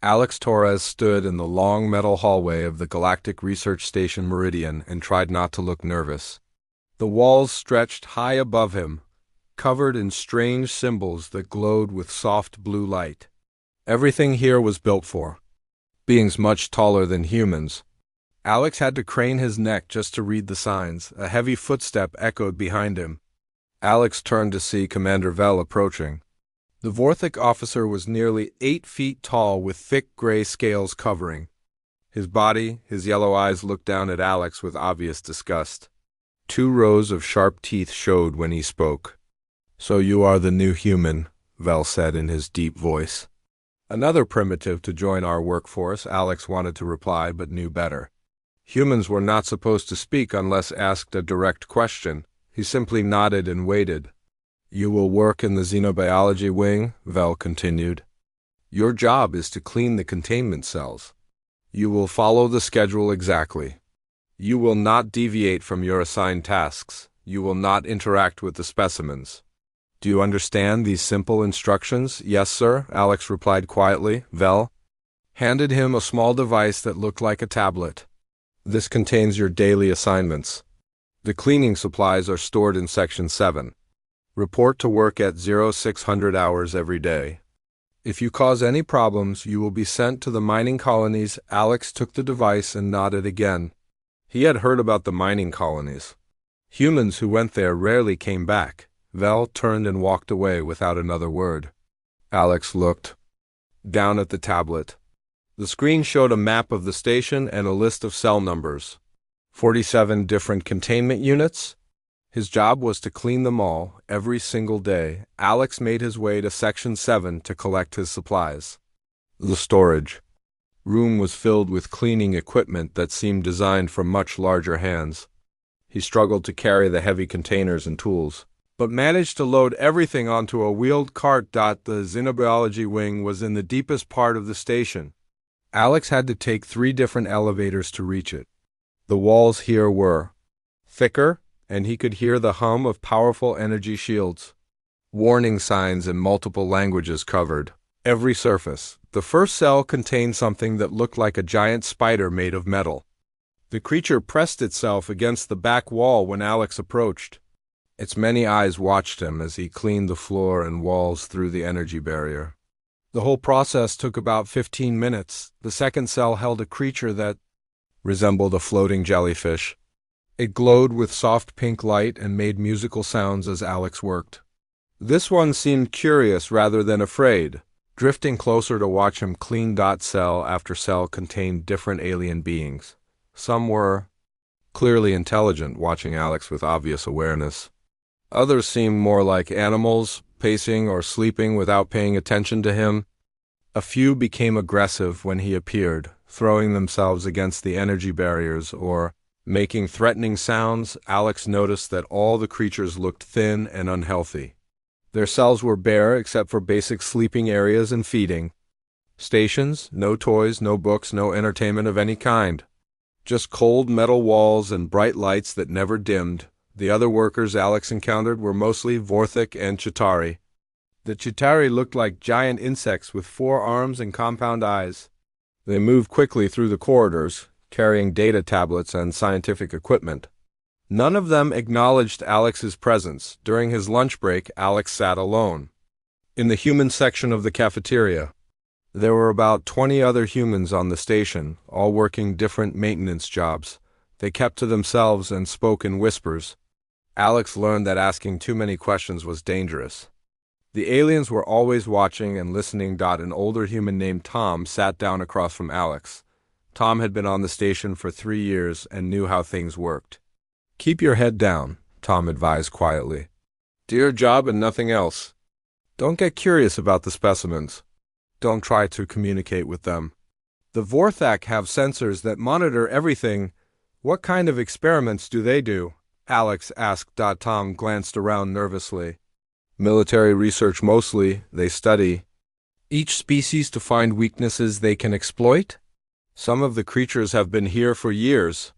Alex Torres stood in the long metal hallway of the Galactic Research Station Meridian and tried not to look nervous. The walls stretched high above him, covered in strange symbols that glowed with soft blue light. Everything here was built for beings much taller than humans. Alex had to crane his neck just to read the signs. A heavy footstep echoed behind him. Alex turned to see Commander Vel approaching. The Vorthic officer was nearly 8 feet tall with thick gray scales covering. His body, his yellow eyes looked down at Alex with obvious disgust. 2 rows of sharp teeth showed when he spoke. "So you are the new human," Vel said in his deep voice. "Another primitive to join our workforce," Alex wanted to reply but knew better. Humans were not supposed to speak unless asked a direct question. He simply nodded and waited. "You will work in the xenobiology wing," Vel continued. "Your job is to clean the containment cells. You will follow the schedule exactly. You will not deviate from your assigned tasks. You will not interact with the specimens. Do you understand these simple instructions?" "Yes, sir," Alex replied quietly. Vel handed him a small device that looked like a tablet. "This contains your daily assignments. The cleaning supplies are stored in Section 7. Report to work at 0600 hours every day. If you cause any problems, you will be sent to the mining colonies." Alex took the device and nodded again. He had heard about the mining colonies. Humans who went there rarely came back. Vel turned and walked away without another word. Alex looked down at the tablet. The screen showed a map of the station and a list of cell numbers. 47 different containment units. His job was to clean them all, every single day. Alex made his way to Section 7 to collect his supplies. The storage room was filled with cleaning equipment that seemed designed for much larger hands. He struggled to carry the heavy containers and tools, but managed to load everything onto a wheeled cart. The xenobiology wing was in the deepest part of the station. Alex had to take 3 different elevators to reach it. The walls here were thicker, and he could hear the hum of powerful energy shields. Warning signs in multiple languages covered every surface. The first cell contained something that looked like a giant spider made of metal. The creature pressed itself against the back wall when Alex approached. Its many eyes watched him as he cleaned the floor and walls through the energy barrier. The whole process took about 15 minutes. The second cell held a creature that resembled a floating jellyfish. It glowed with soft pink light and made musical sounds as Alex worked. This one seemed curious rather than afraid, drifting closer to watch him clean. Cell after cell contained different alien beings. Some were clearly intelligent, watching Alex with obvious awareness. Others seemed more like animals, pacing or sleeping without paying attention to him. A few became aggressive when he appeared, throwing themselves against the energy barriers or making threatening sounds. Alex noticed that all the creatures looked thin and unhealthy. Their cells were bare except for basic sleeping areas and feeding stations. No toys, no books, no entertainment of any kind. Just cold metal walls and bright lights that never dimmed. The other workers Alex encountered were mostly Vorthic and Chitauri. The Chitauri looked like giant insects with 4 arms and compound eyes. They moved quickly through the corridors, carrying data tablets and scientific equipment. None of them acknowledged Alex's presence. During his lunch break, Alex sat alone in the human section of the cafeteria. There were about 20 other humans on the station, all working different maintenance jobs. They kept to themselves and spoke in whispers. Alex learned that asking too many questions was dangerous. The aliens were always watching and listening. An older human named Tom sat down across from Alex. Tom had been on the station for 3 years and knew how things worked. "Keep your head down," Tom advised quietly. "Do your job and nothing else. Don't get curious about the specimens. Don't try to communicate with them. The Vorthak have sensors that monitor everything. What kind of experiments do they do?" Alex asked. Tom glanced around nervously. "Military research mostly. They study each species to find weaknesses they can exploit. Some of the creatures have been here for years.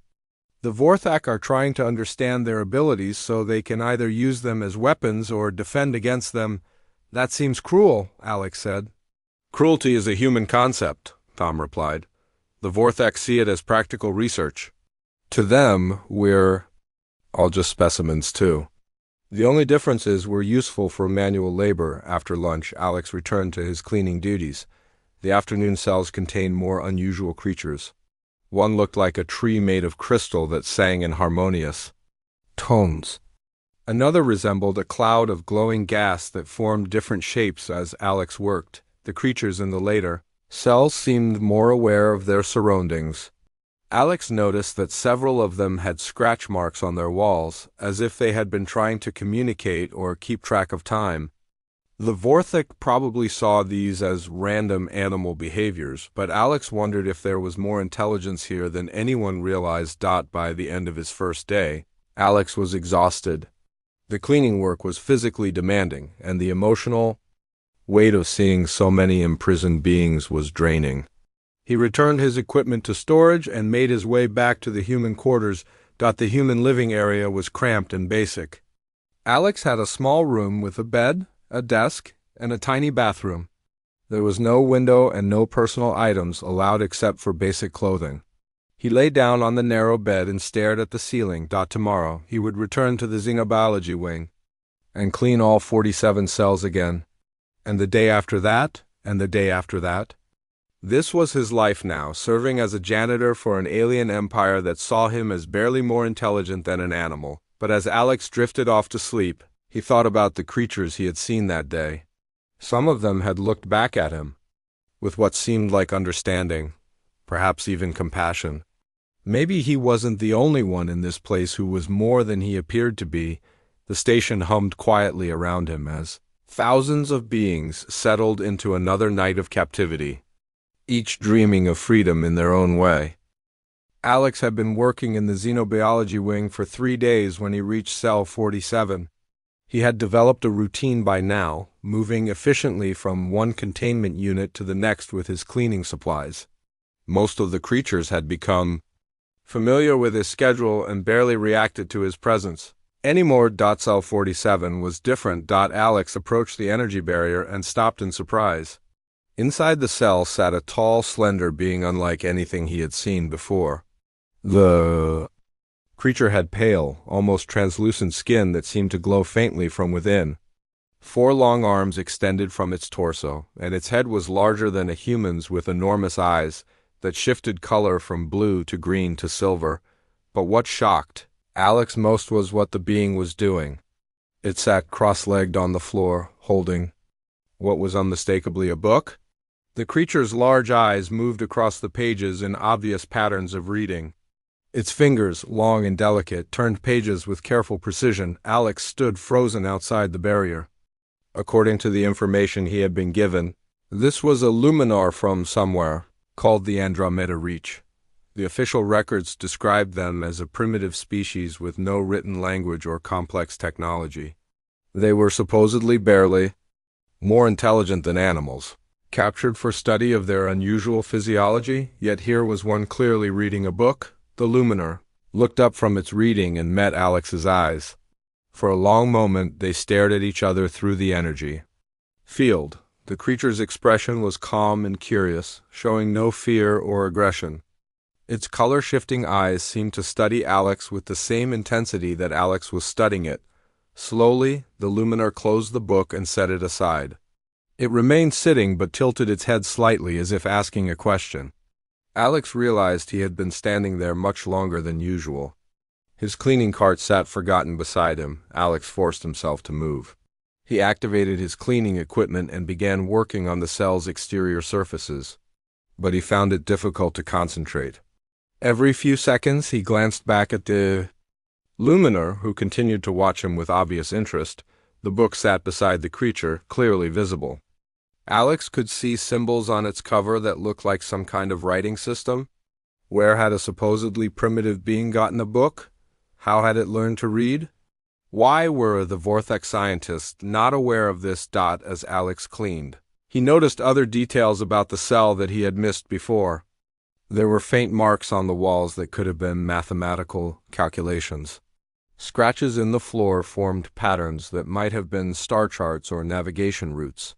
The Vorthak are trying to understand their abilities so they can either use them as weapons or defend against them." "That seems cruel," Alex said. Cruelty is a human concept, Tom replied. The Vortex see it as practical research. To them, we're all just specimens, too. The only difference is we're useful for manual labor. After lunch, Alex returned to his cleaning duties. The afternoon cells contained more unusual creatures. One looked like a tree made of crystal that sang in harmonious tones. Another resembled a cloud of glowing gas that formed different shapes as Alex worked. The creatures in the later cells seemed more aware of their surroundings. Alex noticed that several of them had scratch marks on their walls, as if they had been trying to communicate or keep track of time. The Vorthik probably saw these as random animal behaviors, but Alex wondered if there was more intelligence here than anyone realized. By the end of his first day, Alex was exhausted. The cleaning work was physically demanding, and the emotional weight of seeing so many imprisoned beings was draining. He returned his equipment to storage and made his way back to the human quarters. The human living area was cramped and basic. Alex had a small room with a bed, a desk, and a tiny bathroom. There was no window and no personal items allowed except for basic clothing. He lay down on the narrow bed and stared at the ceiling. Tomorrow, he would return to the xenobiology wing and clean all 47 cells again. And the day after that, and the day after that. This was his life now, serving as a janitor for an alien empire that saw him as barely more intelligent than an animal. But as Alex drifted off to sleep, he thought about the creatures he had seen that day. Some of them had looked back at him with what seemed like understanding, perhaps even compassion. Maybe he wasn't the only one in this place who was more than he appeared to be. The station hummed quietly around him as thousands of beings settled into another night of captivity, each dreaming of freedom in their own way. Alex had been working in the xenobiology wing for 3 days when he reached cell 47. He had developed a routine by now, moving efficiently from one containment unit to the next with his cleaning supplies. Most of the creatures had become familiar with his schedule and barely reacted to his presence. Anymore. Cell 47 was different. Alex approached the energy barrier and stopped in surprise. Inside the cell sat a tall, slender being unlike anything he had seen before. The creature had pale, almost translucent skin that seemed to glow faintly from within. 4 long arms extended from its torso, and its head was larger than a human's with enormous eyes that shifted color from blue to green to silver. But what shocked Alex most was what the being was doing. It sat cross-legged on the floor, holding what was unmistakably a book. The creature's large eyes moved across the pages in obvious patterns of reading. Its fingers, long and delicate, turned pages with careful precision. Alex stood frozen outside the barrier. According to the information he had been given, this was a luminar from somewhere, called the Andromeda Reach. The official records described them as a primitive species with no written language or complex technology. They were supposedly barely more intelligent than animals, captured for study of their unusual physiology, yet here was one clearly reading a book. The luminar looked up from its reading and met Alex's eyes. For a long moment they stared at each other through the energy field. The creature's expression was calm and curious, showing no fear or aggression. Its color-shifting eyes seemed to study Alex with the same intensity that Alex was studying it. Slowly, the luminar closed the book and set it aside. It remained sitting but tilted its head slightly as if asking a question. Alex realized he had been standing there much longer than usual. His cleaning cart sat forgotten beside him. Alex forced himself to move. He activated his cleaning equipment and began working on the cell's exterior surfaces. But he found it difficult to concentrate. Every few seconds he glanced back at the luminar, who continued to watch him with obvious interest. The book sat beside the creature, clearly visible. Alex could see symbols on its cover that looked like some kind of writing system. Where had a supposedly primitive being gotten a book? How had it learned to read? Why were the Vortex scientists not aware of this? As Alex cleaned, he noticed other details about the cell that he had missed before. There were faint marks on the walls that could have been mathematical calculations. Scratches in the floor formed patterns that might have been star charts or navigation routes.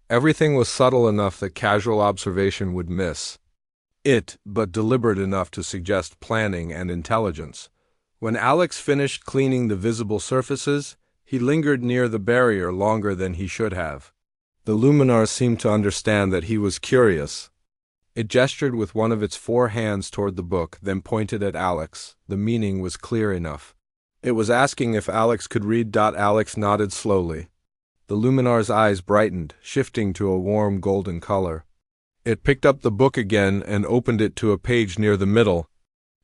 Everything was subtle enough that casual observation would miss it, but deliberate enough to suggest planning and intelligence. When Alex finished cleaning the visible surfaces, he lingered near the barrier longer than he should have. The Luminar seemed to understand that he was curious. It gestured with one of its 4 hands toward the book, then pointed at Alex. The meaning was clear enough. It was asking if Alex could read. Alex nodded slowly. The Luminar's eyes brightened, shifting to a warm golden color. It picked up the book again and opened it to a page near the middle.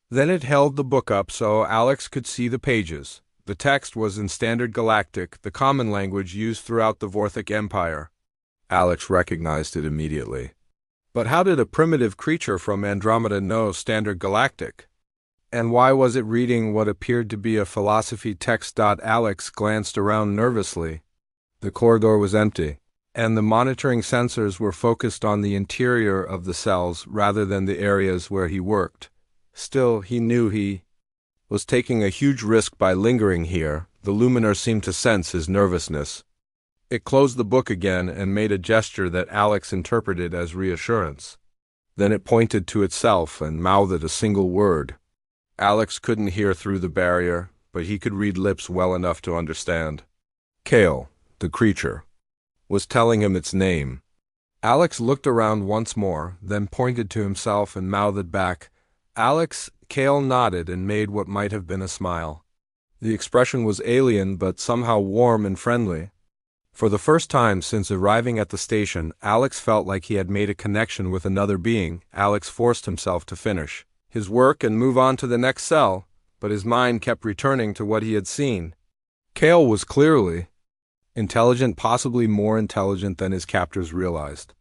Then it held the book up so Alex could see the pages. The text was in Standard Galactic, the common language used throughout the Vorthic Empire. Alex recognized it immediately. But how did a primitive creature from Andromeda know Standard Galactic? And why was it reading what appeared to be a philosophy text? Alex glanced around nervously. The corridor was empty, and the monitoring sensors were focused on the interior of the cells rather than the areas where he worked. Still, he knew he was taking a huge risk by lingering here. The Luminar seemed to sense his nervousness. It closed the book again and made a gesture that Alex interpreted as reassurance. Then it pointed to itself and mouthed a single word. Alex couldn't hear through the barrier, but he could read lips well enough to understand. Kale, the creature, was telling him its name. Alex looked around once more, then pointed to himself and mouthed back, Alex. Kale nodded and made what might have been a smile. The expression was alien but somehow warm and friendly. For the first time since arriving at the station, Alex felt like he had made a connection with another being. Alex forced himself to finish his work and move on to the next cell, but his mind kept returning to what he had seen. Kale was clearly intelligent, possibly more intelligent than his captors realized.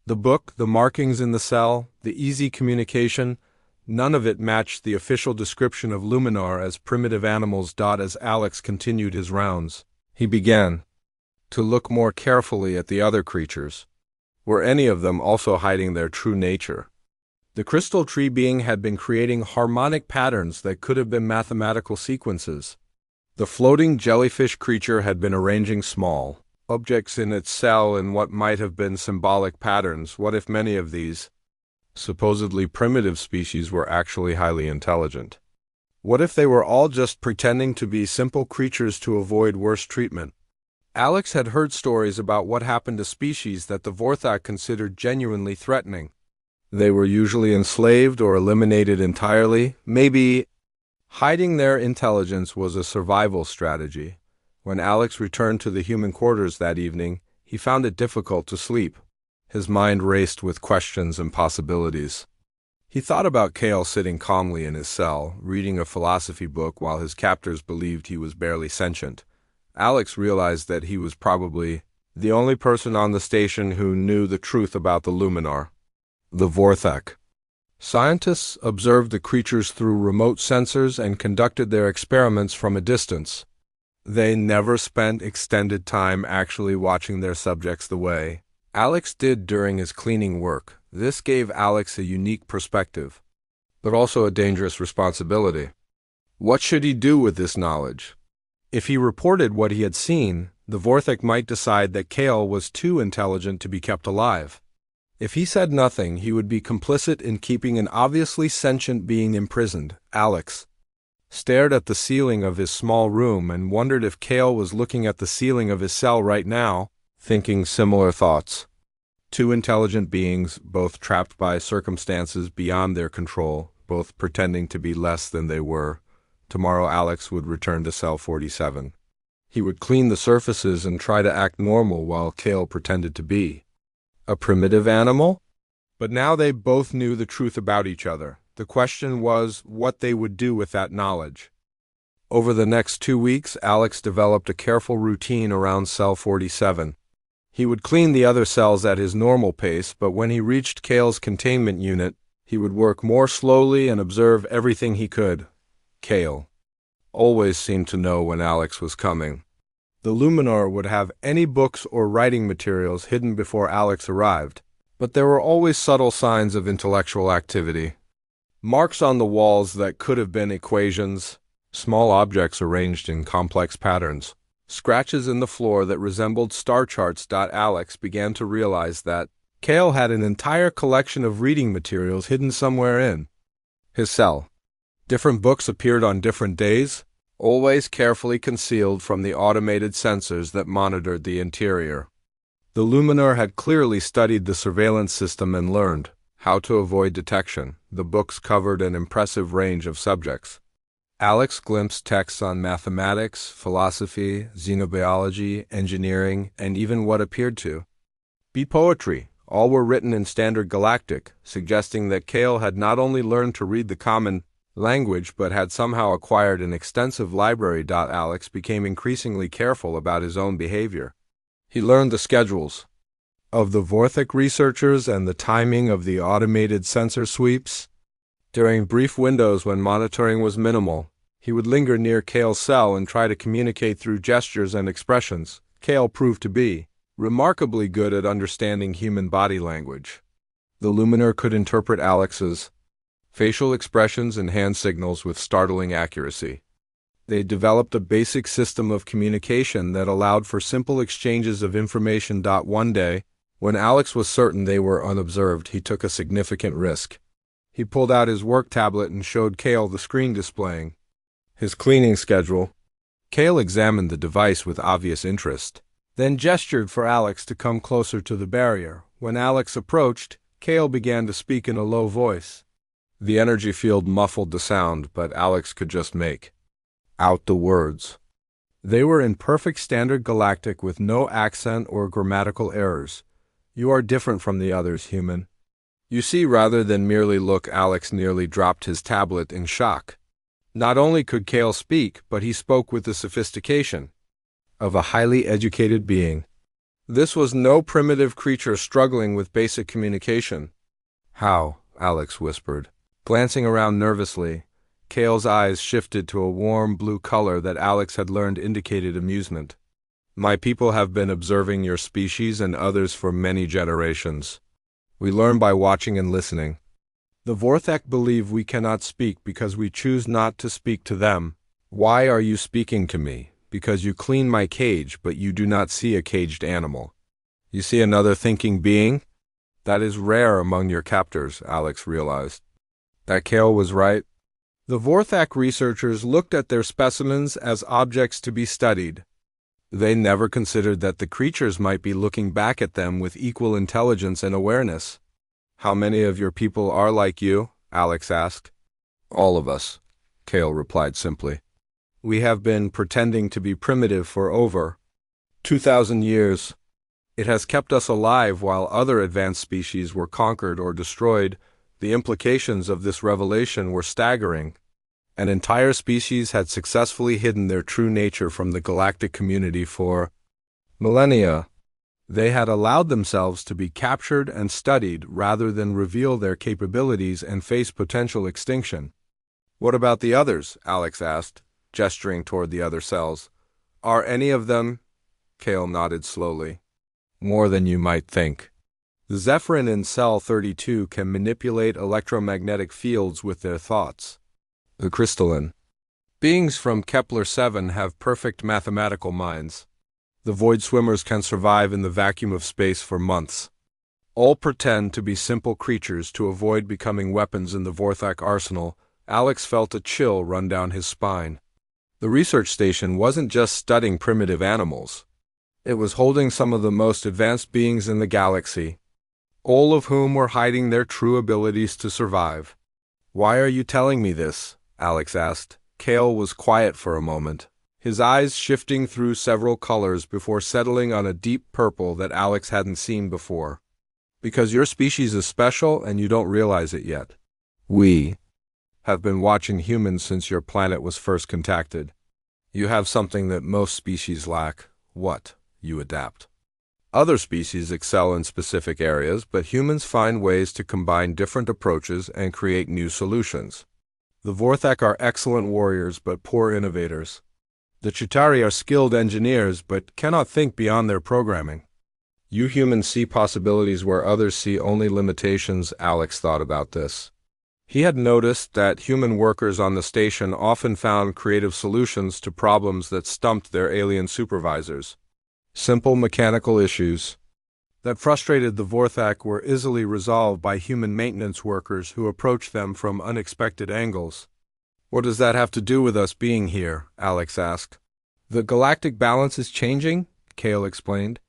The book, the markings in the cell, the easy communication, none of it matched the official description of Luminar as primitive animals. As Alex continued his rounds, he began to look more carefully at the other creatures. Were any of them also hiding their true nature? The crystal tree being had been creating harmonic patterns that could have been mathematical sequences. The floating jellyfish creature had been arranging small objects in its cell in what might have been symbolic patterns. What if many of these supposedly primitive species were actually highly intelligent? What if they were all just pretending to be simple creatures to avoid worse treatment? Alex had heard stories about what happened to species that the Vorthak considered genuinely threatening. They were usually enslaved or eliminated entirely. Maybe hiding their intelligence was a survival strategy. When Alex returned to the human quarters that evening, he found it difficult to sleep. His mind raced with questions and possibilities. He thought about Kale sitting calmly in his cell, reading a philosophy book while his captors believed he was barely sentient. Alex realized that he was probably the only person on the station who knew the truth about the Luminar. The Vorthak. Scientists observed the creatures through remote sensors and conducted their experiments from a distance. They never spent extended time actually watching their subjects the way Alex did during his cleaning work. This gave Alex a unique perspective, but also a dangerous responsibility. What should he do with this knowledge? If he reported what he had seen, the Vorthak might decide that Kale was too intelligent to be kept alive. If he said nothing, he would be complicit in keeping an obviously sentient being imprisoned. Alex stared at the ceiling of his small room and wondered if Kale was looking at the ceiling of his cell right now, thinking similar thoughts. Two intelligent beings, both trapped by circumstances beyond their control, both pretending to be less than they were. Tomorrow Alex would return to cell 47. He would clean the surfaces and try to act normal while Kale pretended to be a primitive animal? But now they both knew the truth about each other. The question was what they would do with that knowledge. Over the next 2 weeks, Alex developed a careful routine around cell 47. He would clean the other cells at his normal pace, but when he reached Kale's containment unit, he would work more slowly and observe everything he could. Kale always seemed to know when Alex was coming. The Luminar would have any books or writing materials hidden before Alex arrived, but there were always subtle signs of intellectual activity. Marks on the walls that could have been equations, small objects arranged in complex patterns. scratches in the floor that resembled star charts. Alex began to realize that Kale had an entire collection of reading materials hidden somewhere in his cell. Different books appeared on different days, always carefully concealed from the automated sensors that monitored the interior. The Luminar had clearly studied the surveillance system and learned how to avoid detection. The books covered an impressive range of subjects. Alex glimpsed texts on mathematics, philosophy, xenobiology, engineering, and even what appeared to be poetry. All were written in Standard Galactic, suggesting that Kale had not only learned to read the common language but had somehow acquired an extensive library. Alex became increasingly careful about his own behavior. He learned the schedules of the Vorthak researchers and the timing of the automated sensor sweeps. During brief windows when monitoring was minimal, he would linger near Kale's cell and try to communicate through gestures and expressions. Kale proved to be remarkably good at understanding human body language. The Luminar could interpret Alex's facial expressions and hand signals with startling accuracy. They developed a basic system of communication that allowed for simple exchanges of information. One day, when Alex was certain they were unobserved, he took a significant risk. He pulled out his work tablet and showed Kale the screen displaying his cleaning schedule. Kale examined the device with obvious interest, then gestured for Alex to come closer to the barrier. When Alex approached, Kale began to speak in a low voice. The energy field muffled the sound, but Alex could just make out the words. They were in perfect Standard Galactic with no accent or grammatical errors. "You are different from the others, human." You see, rather than merely look, Alex nearly dropped his tablet in shock. Not only could Kale speak, but he spoke with the sophistication of a highly educated being. This was no primitive creature struggling with basic communication. "How?" Alex whispered. Glancing around nervously, Kale's eyes shifted to a warm blue color that Alex had learned indicated amusement. "My people have been observing your species and others for many generations. We learn by watching and listening. The Vorthak believe we cannot speak because we choose not to speak to them. Why are you speaking to me? Because you clean my cage, but you do not see a caged animal. You see another thinking being? That is rare among your captors," Alex realized. That Kale was right. The Vorthak researchers looked at their specimens as objects to be studied. They never considered that the creatures might be looking back at them with equal intelligence and awareness. "How many of your people are like you?" Alex asked. "All of us," Kale replied simply. "We have been pretending to be primitive for over 2,000 years. It has kept us alive while other advanced species were conquered or destroyed. The implications of this revelation were staggering. An entire species had successfully hidden their true nature from the galactic community for millennia. They had allowed themselves to be captured and studied rather than reveal their capabilities and face potential extinction." "What about the others?" Alex asked, gesturing toward the other cells. "Are any of them?" Kale nodded slowly. "More than you might think. The Zephyrin in Cell 32 can manipulate electromagnetic fields with their thoughts. The crystalline beings from Kepler-7 have perfect mathematical minds. The void swimmers can survive in the vacuum of space for months. All pretend to be simple creatures to avoid becoming weapons in the Vorthak arsenal." Alex felt a chill run down his spine. The research station wasn't just studying primitive animals. It was holding some of the most advanced beings in the galaxy, all of whom were hiding their true abilities to survive. "Why are you telling me this?" Alex asked. Kale was quiet for a moment, his eyes shifting through several colors before settling on a deep purple that Alex hadn't seen before. "Because your species is special and you don't realize it yet. We have been watching humans since your planet was first contacted. You have something that most species lack. What? You adapt. Other species excel in specific areas, but humans find ways to combine different approaches and create new solutions. The Vorthak are excellent warriors but poor innovators. The Chitauri are skilled engineers but cannot think beyond their programming. You humans see possibilities where others see only limitations." Alex thought about this. He had noticed that human workers on the station often found creative solutions to problems that stumped their alien supervisors. Simple mechanical issues that frustrated the Vorthak were easily resolved by human maintenance workers who approached them from unexpected angles. "What does that have to do with us being here?" Alex asked. "The galactic balance is changing," Kale explained.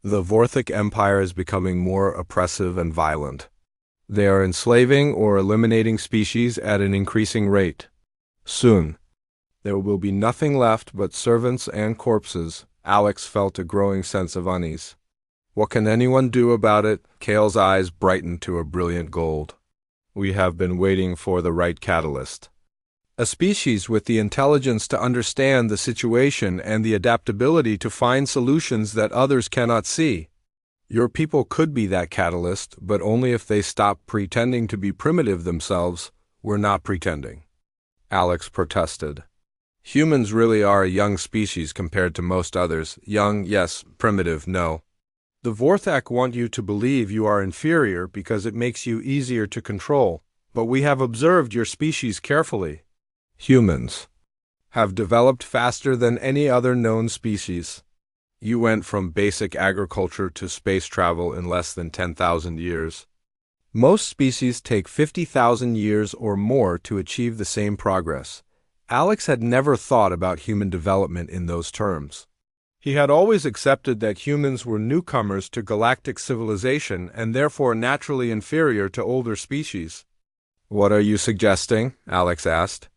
"The Vorthak Empire is becoming more oppressive and violent. They are enslaving or eliminating species at an increasing rate. Soon, there will be nothing left but servants and corpses." Alex felt a growing sense of unease. "What can anyone do about it?" Kale's eyes brightened to a brilliant gold. "We have been waiting for the right catalyst. A species with the intelligence to understand the situation and the adaptability to find solutions that others cannot see. Your people could be that catalyst, but only if they stop pretending to be primitive themselves." "We're not pretending," Alex protested. "Humans really are a young species compared to most others. Young, yes; primitive, no. The Vorthak want you to believe you are inferior because it makes you easier to control, but we have observed your species carefully. Humans have developed faster than any other known species. You went from basic agriculture to space travel in less than 10,000 years. Most species take 50,000 years or more to achieve the same progress." Alex had never thought about human development in those terms. He had always accepted that humans were newcomers to galactic civilization and therefore naturally inferior to older species. "What are you suggesting?" Alex asked.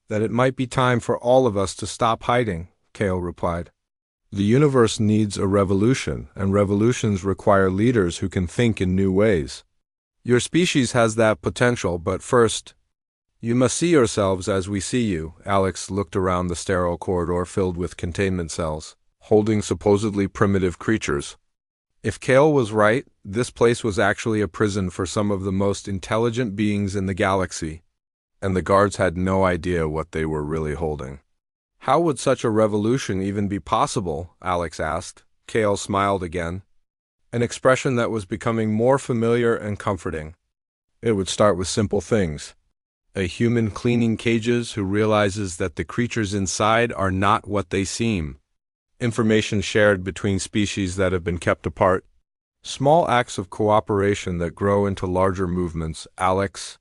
"That it might be time for all of us to stop hiding," Kale replied. "The universe needs a revolution, and revolutions require leaders who can think in new ways. Your species has that potential, but first, you must see yourselves as we see you." Alex looked around the sterile corridor filled with containment cells, holding supposedly primitive creatures. If Kale was right, this place was actually a prison for some of the most intelligent beings in the galaxy, and the guards had no idea what they were really holding. "How would such a revolution even be possible?" Alex asked. Kale smiled again, an expression that was becoming more familiar and comforting. "It would start with simple things. A human cleaning cages who realizes that the creatures inside are not what they seem. Information shared between species that have been kept apart. Small acts of cooperation that grow into larger movements." Alex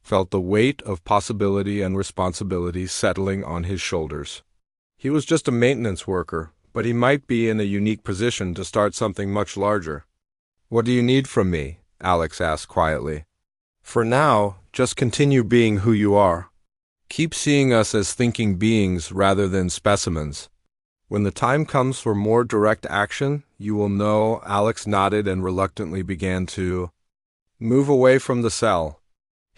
felt the weight of possibility and responsibility settling on his shoulders. He was just a maintenance worker, but he might be in a unique position to start something much larger. "What do you need from me?" Alex asked quietly. "For now, just continue being who you are. Keep seeing us as thinking beings rather than specimens. When the time comes for more direct action, you will know." Alex nodded and reluctantly began to move away from the cell.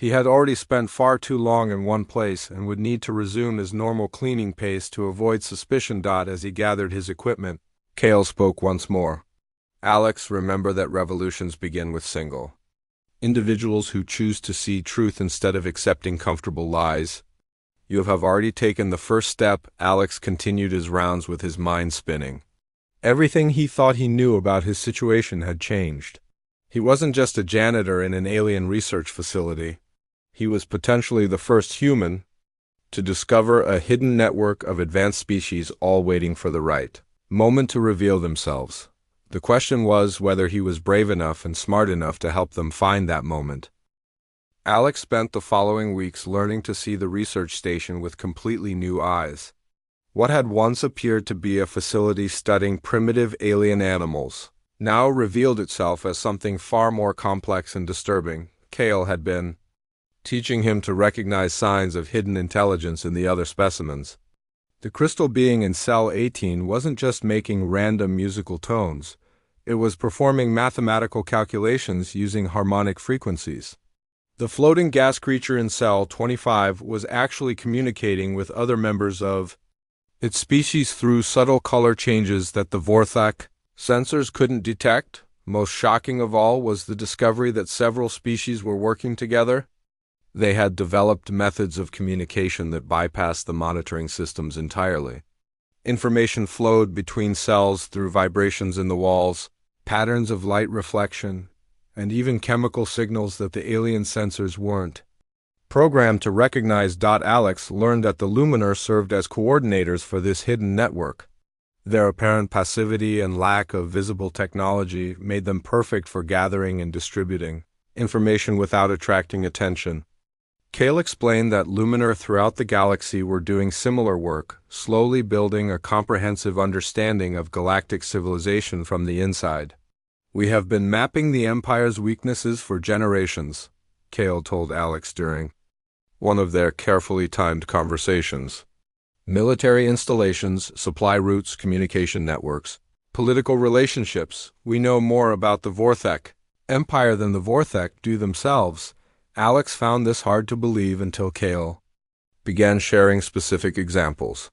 He had already spent far too long in one place and would need to resume his normal cleaning pace to avoid suspicion. As he gathered his equipment, Kale spoke once more. "Alex, remember that revolutions begin with single individuals who choose to see truth instead of accepting comfortable lies. You have already taken the first step." Alex continued his rounds with his mind spinning. Everything he thought he knew about his situation had changed. He wasn't just a janitor in an alien research facility. He was potentially the first human to discover a hidden network of advanced species all waiting for the right moment to reveal themselves. The question was whether he was brave enough and smart enough to help them find that moment. Alex spent the following weeks learning to see the research station with completely new eyes. What had once appeared to be a facility studying primitive alien animals now revealed itself as something far more complex and disturbing. Kale had been teaching him to recognize signs of hidden intelligence in the other specimens. The crystal being in cell 18 wasn't just making random musical tones. It was performing mathematical calculations using harmonic frequencies. The floating gas creature in cell 25 was actually communicating with other members of its species through subtle color changes that the Vorthak sensors couldn't detect. Most shocking of all was the discovery that several species were working together. They had developed methods of communication that bypassed the monitoring systems entirely. Information flowed between cells through vibrations in the walls, patterns of light reflection, and even chemical signals that the alien sensors weren't Programmed to recognize. Alex learned that the Luminar served as coordinators for this hidden network. Their apparent passivity and lack of visible technology made them perfect for gathering and distributing information without attracting attention. Kale explained that Luminar throughout the galaxy were doing similar work, slowly building a comprehensive understanding of galactic civilization from the inside. "We have been mapping the Empire's weaknesses for generations," Kale told Alex during one of their carefully timed conversations. "Military installations, supply routes, communication networks, political relationships. We know more about the Vorthek Empire than the Vorthek do themselves." Alex found this hard to believe until Kale began sharing specific examples.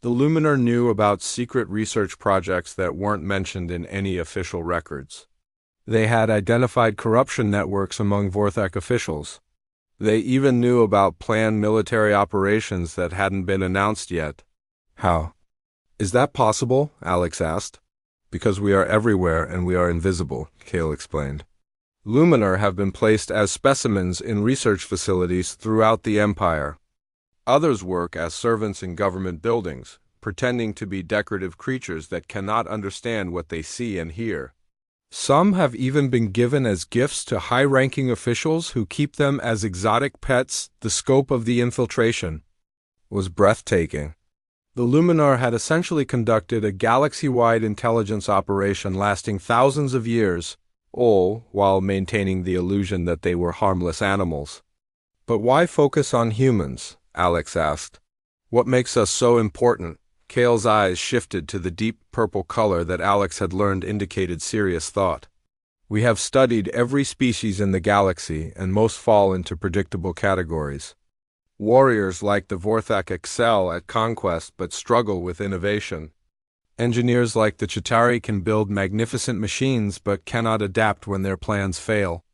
The Luminar knew about secret research projects that weren't mentioned in any official records. They had identified corruption networks among Vorthek officials. They even knew about planned military operations that hadn't been announced yet. "How is that possible?" Alex asked. "Because we are everywhere and we are invisible," Kale explained. Luminar have been placed as specimens in research facilities throughout the Empire. Others work as servants in government buildings, pretending to be decorative creatures that cannot understand what they see and hear. Some have even been given as gifts to high-ranking officials who keep them as exotic pets. The scope of the infiltration was breathtaking. The Luminar had essentially conducted a galaxy-wide intelligence operation lasting thousands of years, all while maintaining the illusion that they were harmless animals. "But why focus on humans?" Alex asked. "What makes us so important?" Kale's eyes shifted to the deep purple color that Alex had learned indicated serious thought. "We have studied every species in the galaxy, and most fall into predictable categories. Warriors like the Vorthak excel at conquest but struggle with innovation. Engineers like the Chitauri can build magnificent machines but cannot adapt when their plans fail.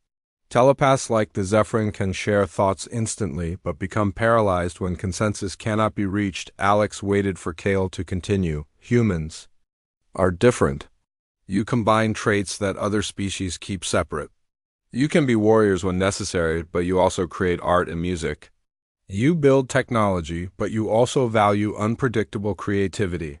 Telepaths like the Zephyrin can share thoughts instantly but become paralyzed when consensus cannot be reached." Alex waited for Kale to continue. "Humans are different. You combine traits that other species keep separate. You can be warriors when necessary, but you also create art and music. You build technology, but you also value unpredictable creativity.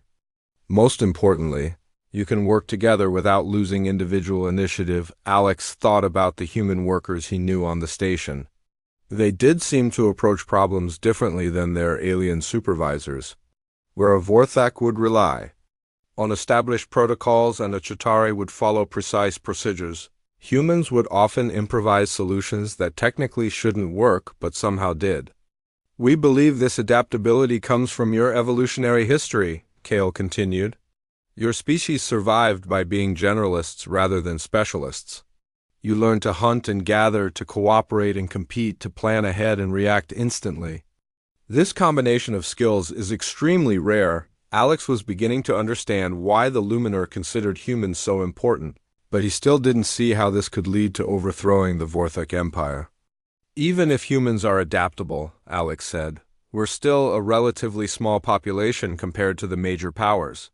Most importantly, you can work together without losing individual initiative." Alex thought about the human workers he knew on the station. They did seem to approach problems differently than their alien supervisors. Where a Vorthak would rely on established protocols and a Chitauri would follow precise procedures, humans would often improvise solutions that technically shouldn't work but somehow did. "We believe this adaptability comes from your evolutionary history," Kale continued. "Your species survived by being generalists rather than specialists. You learned to hunt and gather, to cooperate and compete, to plan ahead and react instantly. This combination of skills is extremely rare." Alex was beginning to understand why the Luminar considered humans so important, but he still didn't see how this could lead to overthrowing the Vorthek Empire. "Even if humans are adaptable," Alex said, "we're still a relatively small population compared to the major powers.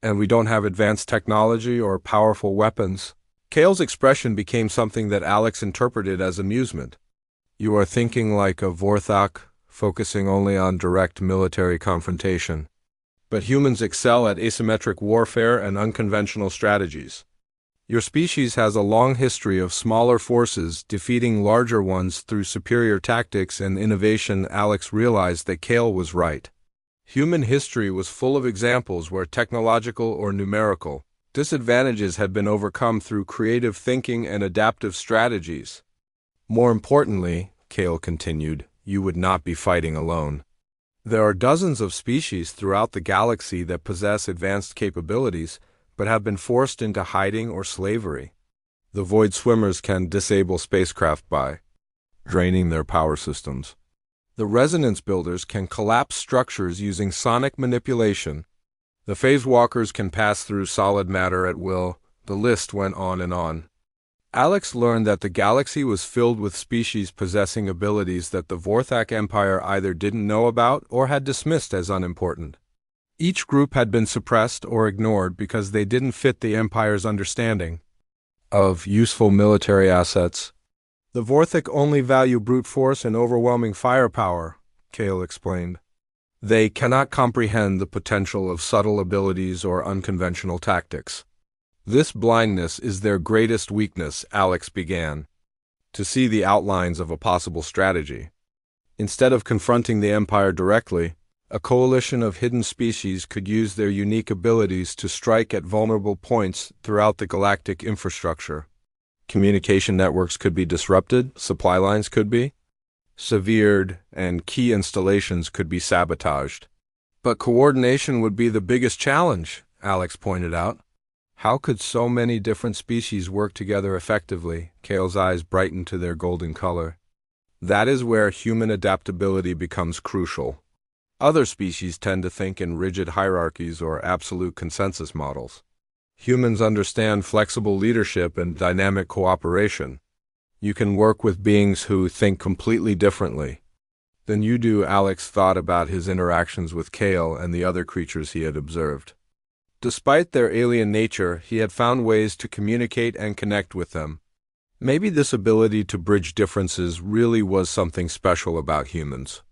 And we don't have advanced technology or powerful weapons." Kale's expression became something that Alex interpreted as amusement. "You are thinking like a Vorthak, focusing only on direct military confrontation. But humans excel at asymmetric warfare and unconventional strategies. Your species has a long history of smaller forces defeating larger ones through superior tactics and innovation." Alex realized that Kale was right. Human history was full of examples where technological or numerical disadvantages had been overcome through creative thinking and adaptive strategies. "More importantly," Kale continued, "you would not be fighting alone. There are dozens of species throughout the galaxy that possess advanced capabilities, but have been forced into hiding or slavery. The Void Swimmers can disable spacecraft by draining their power systems. The Resonance Builders can collapse structures using sonic manipulation. The Phase Walkers can pass through solid matter at will." The list went on and on. Alex learned that the galaxy was filled with species possessing abilities that the Vorthak Empire either didn't know about or had dismissed as unimportant. Each group had been suppressed or ignored because they didn't fit the Empire's understanding of useful military assets. The Vorthik only value brute force and overwhelming firepower, Kale explained. They cannot comprehend the potential of subtle abilities or unconventional tactics. This blindness is their greatest weakness, Alex began, to see the outlines of a possible strategy. Instead of confronting the Empire directly, a coalition of hidden species could use their unique abilities to strike at vulnerable points throughout the galactic infrastructure. Communication networks could be disrupted, supply lines could be severed, and key installations could be sabotaged. But coordination would be the biggest challenge, Alex pointed out. How could so many different species work together effectively? Kale's eyes brightened to their golden color. That is where human adaptability becomes crucial. Other species tend to think in rigid hierarchies or absolute consensus models. Humans understand flexible leadership and dynamic cooperation. You can work with beings who think completely differently than you do. Alex thought about his interactions with Kale and the other creatures he had observed. Despite their alien nature, he had found ways to communicate and connect with them. Maybe this ability to bridge differences really was something special about humans.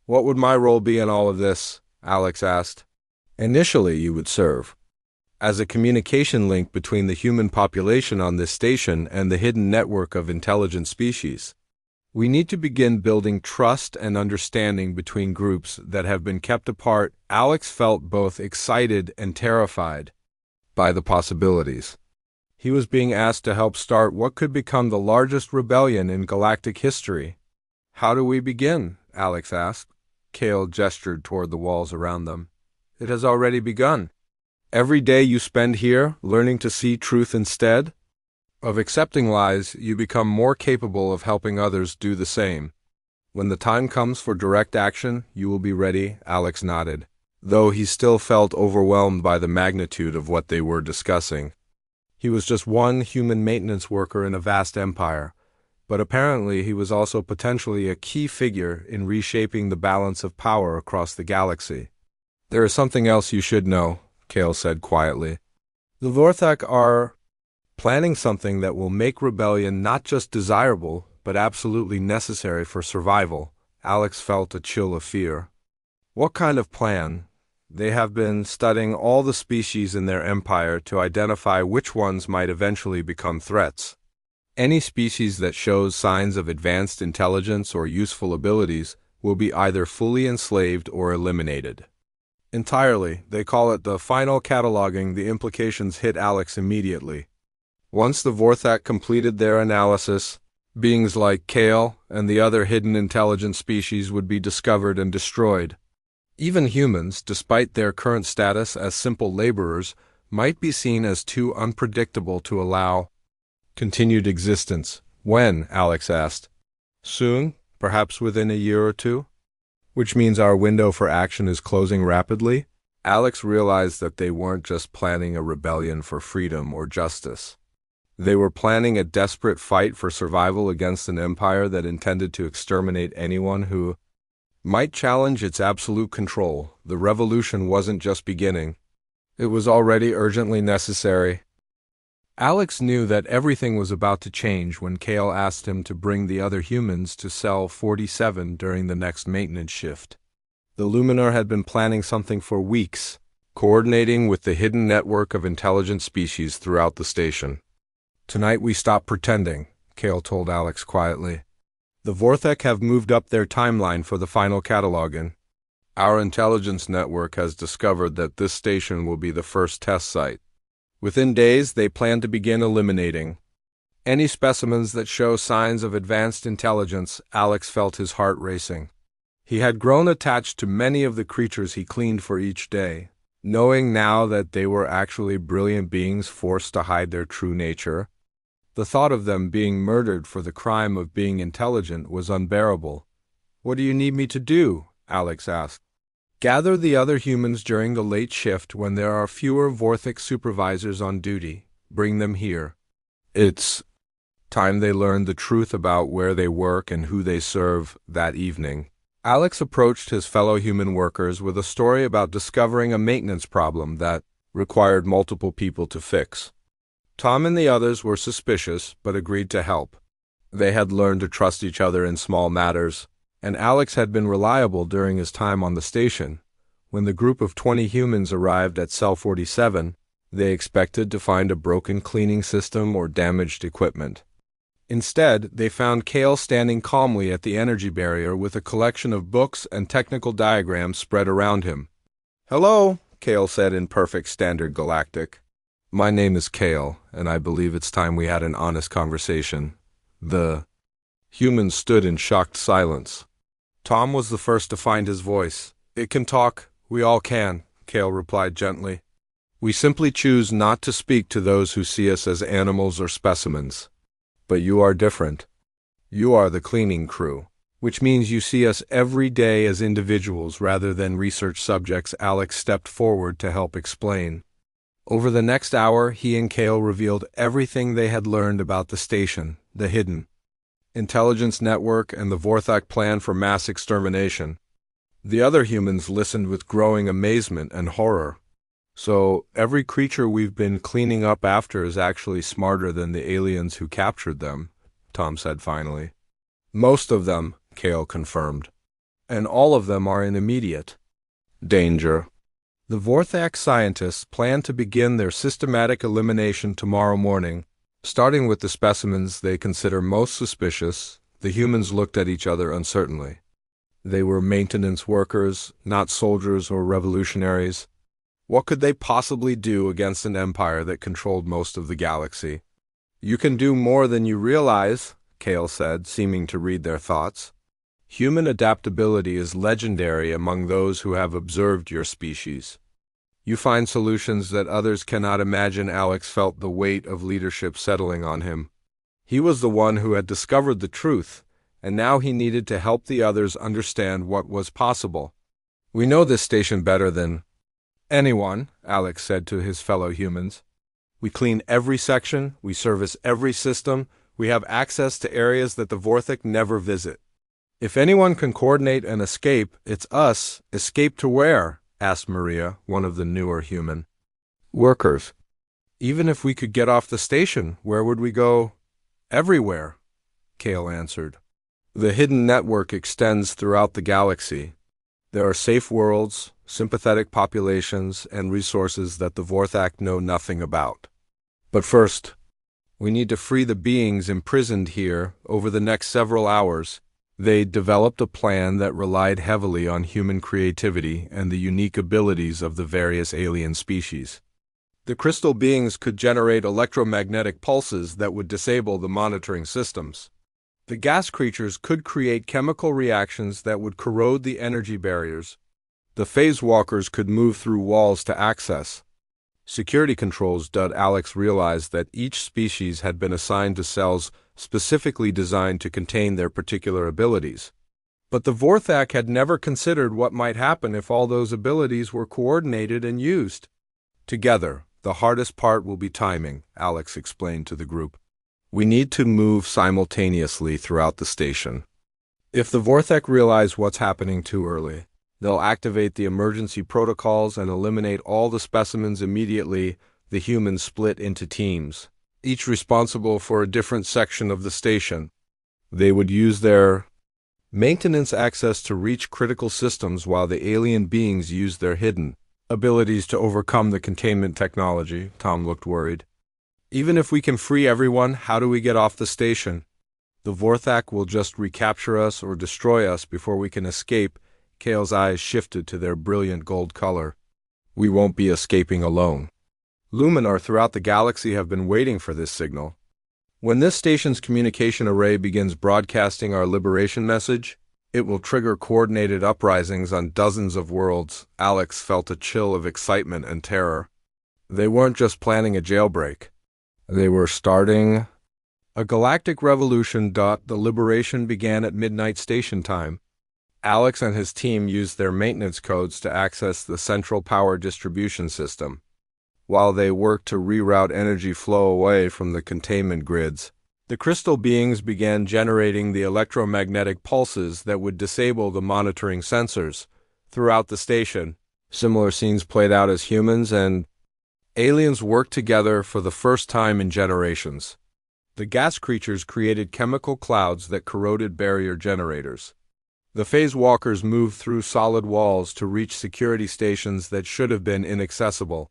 What would my role be in all of this? Alex asked. Initially, you would serve as a communication link between the human population on this station and the hidden network of intelligent species. We need to begin building trust and understanding between groups that have been kept apart. Alex felt both excited and terrified by the possibilities. He was being asked to help start what could become the largest rebellion in galactic history. How do we begin? Alex asked. Kale gestured toward the walls around them. It has already begun. Every day you spend here, learning to see truth instead of accepting lies, you become more capable of helping others do the same. When the time comes for direct action, you will be ready, Alex nodded, though he still felt overwhelmed by the magnitude of what they were discussing. He was just one human maintenance worker in a vast empire, but apparently he was also potentially a key figure in reshaping the balance of power across the galaxy. There is something else you should know, Kale said quietly. The Vorthak are planning something that will make rebellion not just desirable, but absolutely necessary for survival. Alex felt a chill of fear. What kind of plan? They have been studying all the species in their empire to identify which ones might eventually become threats. Any species that shows signs of advanced intelligence or useful abilities will be either fully enslaved or eliminated. Entirely, they call it the final cataloging. The implications hit Alex immediately. Once the Vorthak completed their analysis, beings like Kale and the other hidden intelligent species would be discovered and destroyed. Even humans, despite their current status as simple laborers, might be seen as too unpredictable to allow continued existence. When? Alex asked. Soon, perhaps within a year or two? Which means our window for action is closing rapidly? Alex realized that they weren't just planning a rebellion for freedom or justice. They were planning a desperate fight for survival against an empire that intended to exterminate anyone who might challenge its absolute control. The revolution wasn't just beginning. It was already urgently necessary. Alex knew that everything was about to change when Kale asked him to bring the other humans to Cell 47 during the next maintenance shift. The Luminar had been planning something for weeks, coordinating with the hidden network of intelligent species throughout the station. Tonight we stop pretending, Kale told Alex quietly. The Vorthak have moved up their timeline for the final cataloging. Our intelligence network has discovered that this station will be the first test site. Within days, they plan to begin eliminating any specimens that show signs of advanced intelligence. Alex felt his heart racing. He had grown attached to many of the creatures he cleaned for each day. Knowing now that they were actually brilliant beings forced to hide their true nature, the thought of them being murdered for the crime of being intelligent was unbearable. What do you need me to do? Alex asked. Gather the other humans during the late shift when there are fewer Vorthik supervisors on duty. Bring them here. It's time they learned the truth about where they work and who they serve that evening. Alex approached his fellow human workers with a story about discovering a maintenance problem that required multiple people to fix. Tom and the others were suspicious, but agreed to help. They had learned to trust each other in small matters, and Alex had been reliable during his time on the station. When the group of 20 humans arrived at Cell 47, they expected to find a broken cleaning system or damaged equipment. Instead, they found Kale standing calmly at the energy barrier with a collection of books and technical diagrams spread around him. "Hello," Kale said in perfect standard Galactic. "My name is Kale, and I believe it's time we had an honest conversation." The humans stood in shocked silence. Tom was the first to find his voice. "It can talk. We all can," Kale replied gently. "We simply choose not to speak to those who see us as animals or specimens. But you are different. You are the cleaning crew, which means you see us every day as individuals rather than research subjects." Alex stepped forward to help explain. Over the next hour, he and Kale revealed everything they had learned about the station, the hidden intelligence network, and the Vorthak plan for mass extermination. The other humans listened with growing amazement and horror. "So, every creature we've been cleaning up after is actually smarter than the aliens who captured them," Tom said finally. "Most of them," Kale confirmed. "And all of them are in immediate danger." The Vorthak scientists plan to begin their systematic elimination tomorrow morning. Starting with the specimens they consider most suspicious, the humans looked at each other uncertainly. They were maintenance workers, not soldiers or revolutionaries. What could they possibly do against an empire that controlled most of the galaxy? "You can do more than you realize," Kale said, seeming to read their thoughts. "Human adaptability is legendary among those who have observed your species. You find solutions that others cannot imagine." Alex felt the weight of leadership settling on him. He was the one who had discovered the truth, and now he needed to help the others understand what was possible. "We know this station better than anyone," Alex said to his fellow humans. "We clean every section, we service every system, we have access to areas that the Vorthak never visit. If anyone can coordinate an escape, it's us." "Escape to where?" asked Maria, one of the newer human workers. "Even if we could get off the station, where would we go?" "Everywhere," Kale answered. "The hidden network extends throughout the galaxy. There are safe worlds, sympathetic populations, and resources that the Vorthak know nothing about. But first, we need to free the beings imprisoned here." Over the next several hours, they developed a plan that relied heavily on human creativity and the unique abilities of the various alien species. The crystal beings could generate electromagnetic pulses that would disable the monitoring systems. The gas creatures could create chemical reactions that would corrode the energy barriers. The phase walkers could move through walls to access security controls. Alex realized that each species had been assigned to cells specifically designed to contain their particular abilities. But the Vorthak had never considered what might happen if all those abilities were coordinated and used together. "The hardest part will be timing," Alex explained to the group. "We need to move simultaneously throughout the station. If the Vorthak realize what's happening too early, they'll activate the emergency protocols and eliminate all the specimens immediately." The humans split into teams, each responsible for a different section of the station. They would use their maintenance access to reach critical systems while the alien beings used their hidden abilities to overcome the containment technology. Tom looked worried. "Even if we can free everyone, how do we get off the station? The Vorthak will just recapture us or destroy us before we can escape." Kale's eyes shifted to their brilliant gold color. "We won't be escaping alone. Luminar throughout the galaxy have been waiting for this signal. When this station's communication array begins broadcasting our liberation message, it will trigger coordinated uprisings on dozens of worlds." Alex felt a chill of excitement and terror. They weren't just planning a jailbreak. They were starting a galactic revolution. The liberation began at midnight station time. Alex and his team used their maintenance codes to access the central power distribution system. While they worked to reroute energy flow away from the containment grids, the crystal beings began generating the electromagnetic pulses that would disable the monitoring sensors. Throughout the station, similar scenes played out as humans and aliens worked together for the first time in generations. The gas creatures created chemical clouds that corroded barrier generators. The phase walkers moved through solid walls to reach security stations that should have been inaccessible.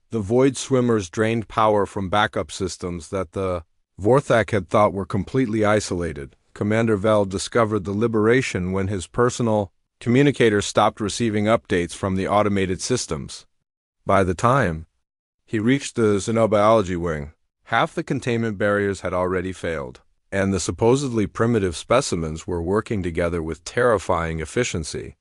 The void swimmers drained power from backup systems that the Vorthak had thought were completely isolated. Commander Vel discovered the liberation when his personal communicator stopped receiving updates from the automated systems. By the time he reached the xenobiology wing, half the containment barriers had already failed, and the supposedly primitive specimens were working together with terrifying efficiency.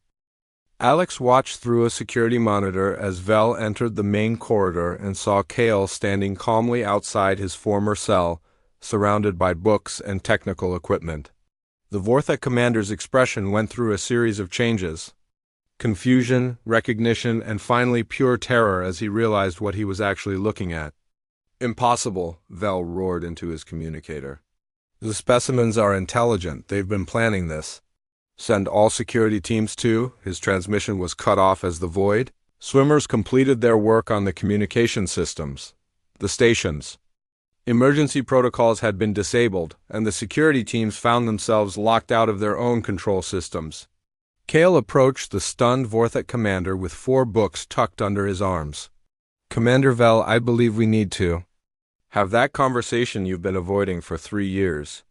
Alex watched through a security monitor as Vel entered the main corridor and saw Kale standing calmly outside his former cell, surrounded by books and technical equipment. The Vorthak commander's expression went through a series of changes: confusion, recognition, and finally pure terror as he realized what he was actually looking at. "Impossible," Vel roared into his communicator. "The specimens are intelligent. They've been planning this. Send all security teams to..." His transmission was cut off as the void swimmers completed their work on the communication systems. The stations. Emergency protocols had been disabled, and the security teams found themselves locked out of their own control systems. Kale approached the stunned Vorthak commander with 4 books tucked under his arms. "Commander Vel, I believe we need to have that conversation you've been avoiding for 3 years.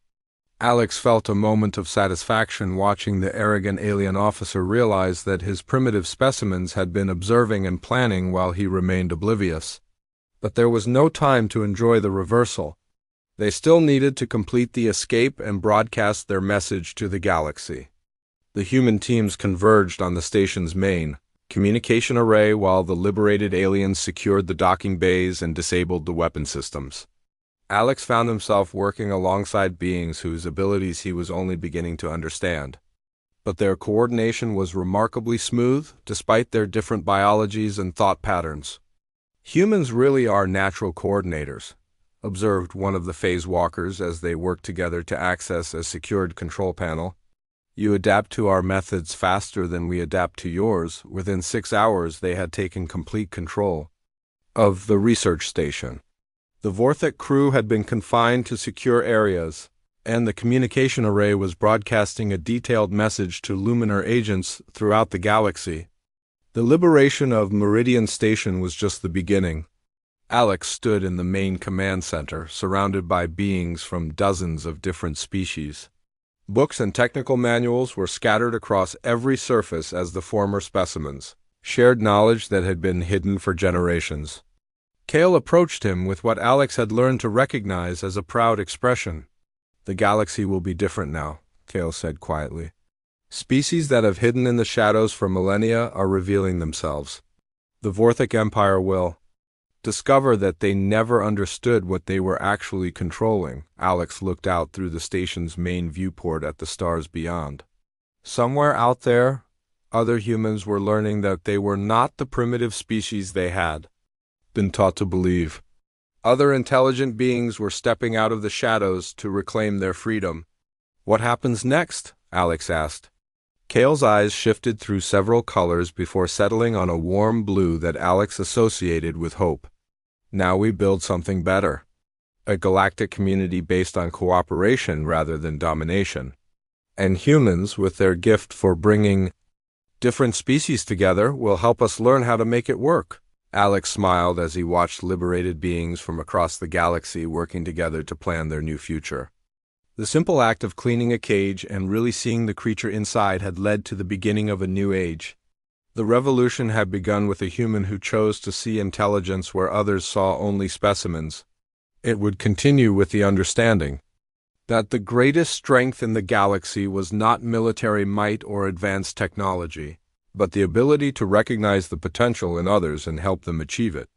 Alex felt a moment of satisfaction watching the arrogant alien officer realize that his primitive specimens had been observing and planning while he remained oblivious. But there was no time to enjoy the reversal. They still needed to complete the escape and broadcast their message to the galaxy. The human teams converged on the station's main communication array while the liberated aliens secured the docking bays and disabled the weapon systems. Alex found himself working alongside beings whose abilities he was only beginning to understand. But their coordination was remarkably smooth, despite their different biologies and thought patterns. "Humans really are natural coordinators," observed one of the phase walkers as they worked together to access a secured control panel. "You adapt to our methods faster than we adapt to yours." Within 6 hours, they had taken complete control of the research station. The Vorthak crew had been confined to secure areas, and the communication array was broadcasting a detailed message to Luminar agents throughout the galaxy. The liberation of Meridian Station was just the beginning. Alex stood in the main command center, surrounded by beings from dozens of different species. Books and technical manuals were scattered across every surface as the former specimens shared knowledge that had been hidden for generations. Kale approached him with what Alex had learned to recognize as a proud expression. "The galaxy will be different now," Kale said quietly. "Species that have hidden in the shadows for millennia are revealing themselves. The Vorthak Empire will discover that they never understood what they were actually controlling." Alex looked out through the station's main viewport at the stars beyond. Somewhere out there, other humans were learning that they were not the primitive species they had been taught to believe. Other intelligent beings were stepping out of the shadows to reclaim their freedom. "What happens next?" Alex asked. Kale's eyes shifted through several colors before settling on a warm blue that Alex associated with hope. "Now we build something better. A galactic community based on cooperation rather than domination. And humans, with their gift for bringing different species together, will help us learn how to make it work." Alex smiled as he watched liberated beings from across the galaxy working together to plan their new future. The simple act of cleaning a cage and really seeing the creature inside had led to the beginning of a new age. The revolution had begun with a human who chose to see intelligence where others saw only specimens. It would continue with the understanding that the greatest strength in the galaxy was not military might or advanced technology, but the ability to recognize the potential in others and help them achieve it.